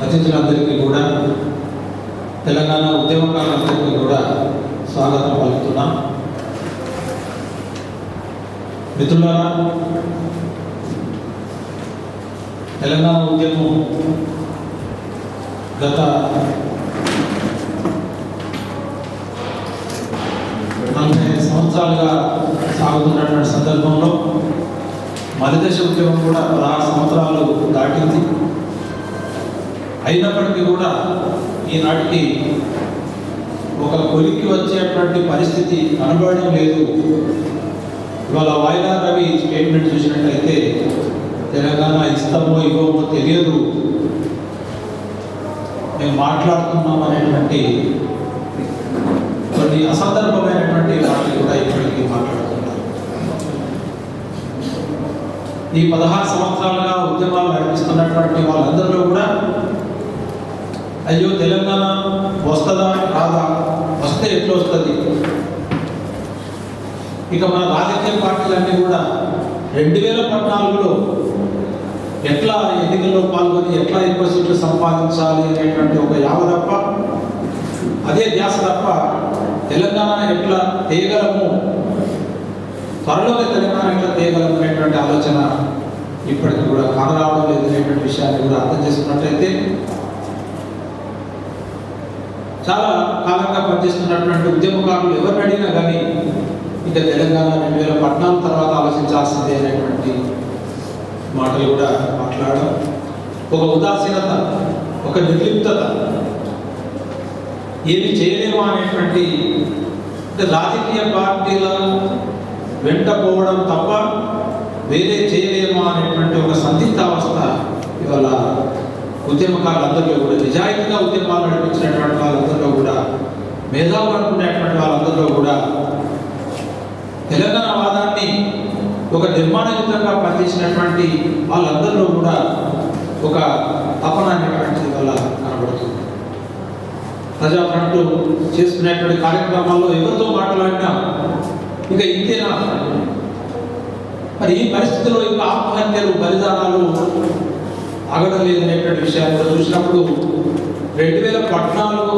అతిథులందరికీ కూడా, తెలంగాణ ఉద్యమకారులందరికీ కూడా స్వాగతం పలుకుతున్నాం. మిత్రులారా, తెలంగాణ ఉద్యమం గత 40 సంవత్సరాలుగా సాగుతున్నటువంటి సందర్భంలో మలిదశ ఉద్యమం కూడా 16 సంవత్సరాలు దాటింది. అయినప్పటికీ కూడా ఈనాటికి ఒక కొలిక్కి వచ్చేటువంటి పరిస్థితి కనబడడం లేదు. ఇవాళ వాయిదా రవి స్టేట్మెంట్ చూసినట్లయితే తెలంగాణ ఇస్తామో ఇవ్వమో తెలియదు, మేము మాట్లాడుతున్నాం అనేటువంటి కొన్ని అసందర్భమైనటువంటి వాటిని కూడా ఇప్పటికీ మాట్లాడుతున్నారు. ఈ 16 సంవత్సరాలుగా ఉద్యమాలు నడిపిస్తున్నటువంటి వాళ్ళందరిలో కూడా అయ్యో తెలంగాణ వస్తుందా రాదా, వస్తే ఎట్లా వస్తుంది, ఇక మన రాజకీయ పార్టీలన్నీ కూడా 2014లో ఎట్లా ఎన్నికల్లో పాల్గొని ఎట్లా ఎక్కువ సీట్లు సంపాదించాలి అనేటువంటి ఒక యావ తప్ప, అదే ధ్యాస తప్ప తెలంగాణ ఎట్లా తేగలము, త్వరలోనే తెలంగాణ ఎట్లా తేగలము అనేటువంటి ఆలోచన ఇప్పటికీ కూడా కానరావడం లేదు అనేటువంటి విషయాన్ని కూడా అర్థం చేసుకున్నట్లయితే, చాలా కాలంగా పనిచేస్తున్నటువంటి ఉద్యమకారులు ఎవరిని అడిగినా కానీ ఇక తెలంగాణ 2014 తర్వాత ఆలోచించాల్సిందే అనేటువంటి మాటలు కూడా మాట్లాడడం, ఒక ఉదాసీనత, ఒక నిర్లిప్తత, ఏమి చేయలేమా అనేటువంటి, రాజకీయ పార్టీల వెంట పోవడం తప్ప వేరే చేయలేమా అనేటువంటి ఒక సందిగ్ధావస్థ ఇవాళ ఉద్యమకారులందరిలో కూడా, నిజాయితీగా ఉద్యమాలు నడిపించినటువంటి వాళ్ళందరిలో కూడా, మేధావులు అనుకునేటువంటి వాళ్ళందరిలో కూడా తెలంగాణ వాదాన్ని ఒక నిర్మాణయుతంగా పనిచేసినటువంటి వాళ్ళందరిలో కూడా ఒక తపన అనేటువంటిది వల్ల కనబడుతుంది. ప్రజా ఫ్రంట్ చేసుకునేటువంటి కార్యక్రమాల్లో ఎవరితో మాట్లాడినా ఇక ఇంతేనా, మరి ఈ పరిస్థితిలో ఇంకా ఆత్మహత్యలు, బలిదానాలు ఆగడం లేదనేటువంటి విషయాన్ని చూసినప్పుడు 2014